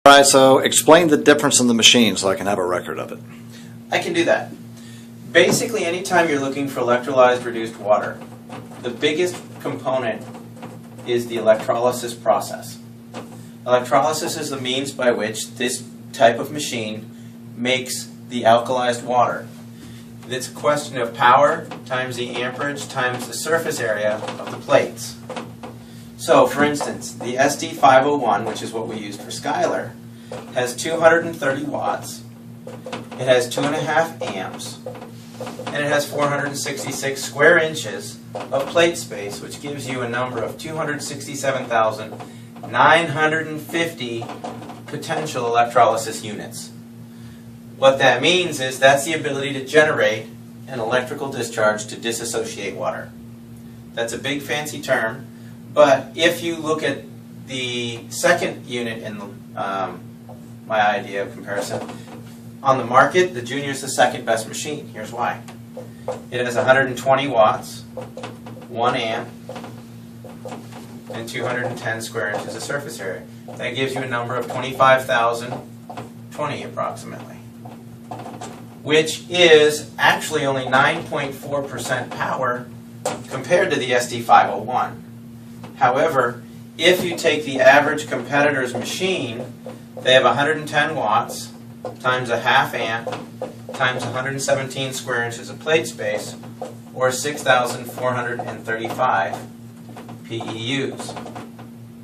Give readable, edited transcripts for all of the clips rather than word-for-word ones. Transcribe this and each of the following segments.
All right, so explain the difference in the machine so I can have a record of it. I can do that. Basically, anytime you're looking for electrolyzed reduced water, the biggest component is the electrolysis process. Electrolysis is the means by which this type of machine makes the alkalized water. It's a question of power times the amperage times the surface area of the plates. So, for instance, the SD501, which is what we used for Skylar, has 230 watts, it has 2.5 amps, and it has 466 square inches of plate space, which gives you a number of 267,950 potential electrolysis units. What that means is that's the ability to generate an electrical discharge to disassociate water. That's a big fancy term, but if you look at the second unit in my idea of comparison, on the market, the Junior is the second best machine. Here's why. It has 120 watts, 1 amp, and 210 square inches of surface area. That gives you a number of 25,020 approximately, which is actually only 9.4% power compared to the SD501. However, if you take the average competitor's machine, they have 110 watts times a half amp times 117 square inches of plate space, or 6,435 PEUs.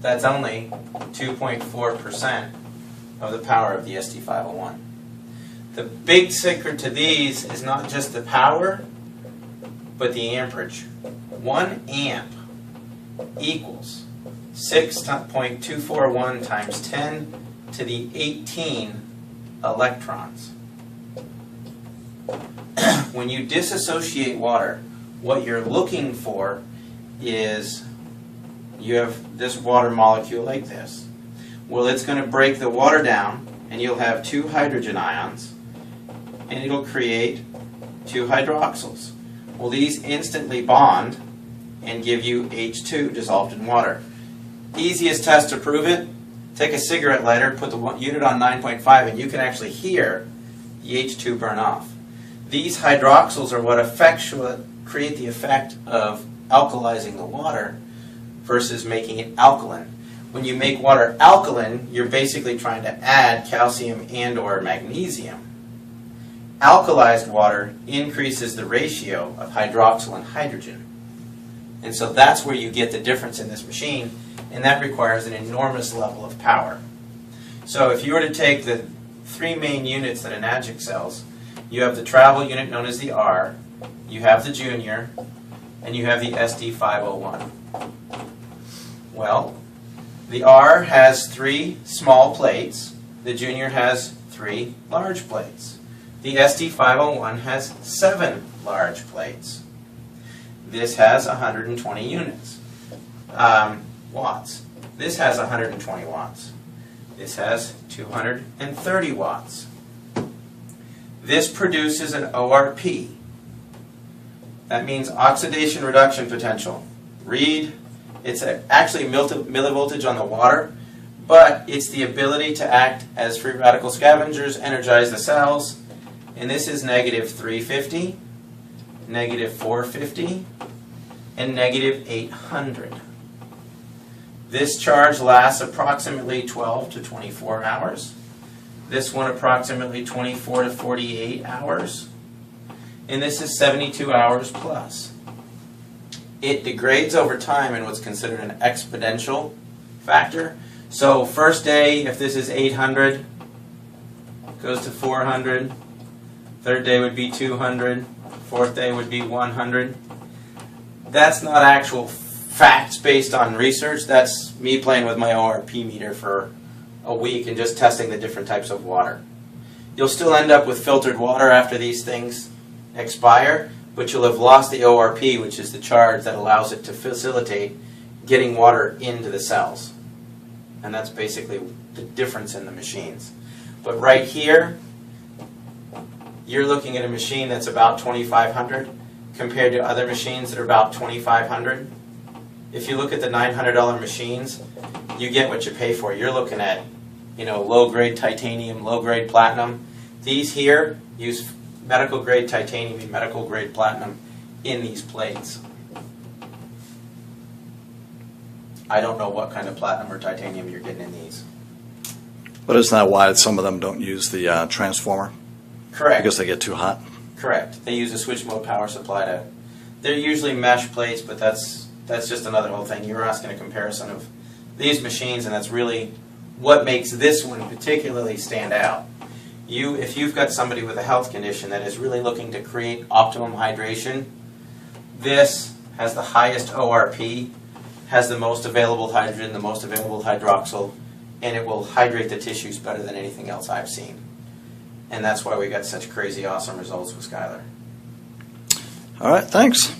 That's only 2.4% of the power of the SD501. The big secret to these is not just the power, but the amperage. 1 amp equals 6.241 times 10 to the 18 electrons. When you disassociate water, what you're looking for is you have this water molecule like this. Well, it's going to break the water down, and you'll have 2 hydrogen ions, and it'll create 2 hydroxyls. Well, these instantly bond and give you H2 dissolved in water. Easiest test to prove it, take a cigarette lighter, put the unit on 9.5, and you can actually hear the H2 burn off. These hydroxyls are what create the effect of alkalizing the water versus making it alkaline. When you make water alkaline, you're basically trying to add calcium and or magnesium. Alkalized water increases the ratio of hydroxyl and hydrogen. And so that's where you get the difference in this machine, and that requires an enormous level of power. So if you were to take the 3 main units that an Magic sells, you have the travel unit known as the R, you have the Junior, and you have the SD501. Well, the R has 3 small plates, the Junior has 3 large plates. The SD501 has 7 large plates. This has 120 units, watts. This has 120 watts. This has 230 watts. This produces an ORP. That means oxidation reduction potential. Read, it's actually millivoltage on the water, but it's the ability to act as free radical scavengers, energize the cells, and this is negative 350, negative 450, and negative 800. This charge lasts approximately 12 to 24 hours. This one approximately 24 to 48 hours. And this is 72 hours plus. It degrades over time in what's considered an exponential factor. So first day, if this is 800, goes to 400. Third day would be 200. Fourth day would be 100. That's not actual facts based on research. That's me playing with my ORP meter for a week and just testing the different types of water. You'll still end up with filtered water after these things expire, but you'll have lost the ORP, which is the charge that allows it to facilitate getting water into the cells. And that's basically the difference in the machines. But right here, you're looking at a machine that's about 2,500 compared to other machines that are about 2,500. If you look at the $900 machines, you get what you pay for. You're looking at low-grade titanium, low-grade platinum. These here use medical-grade titanium and medical-grade platinum in these plates. I don't know what kind of platinum or titanium you're getting in these. But isn't that why some of them don't use the transformer? Correct. Because they get too hot? Correct. They use a switch mode power supply to. They're usually mesh plates, but that's just another whole thing. You were asking a comparison of these machines, and that's really what makes this one particularly stand out. If you've got somebody with a health condition that is really looking to create optimum hydration, this has the highest ORP, has the most available hydrogen, the most available hydroxyl, and it will hydrate the tissues better than anything else I've seen. And that's why we got such crazy awesome results with Skylar. All right, thanks.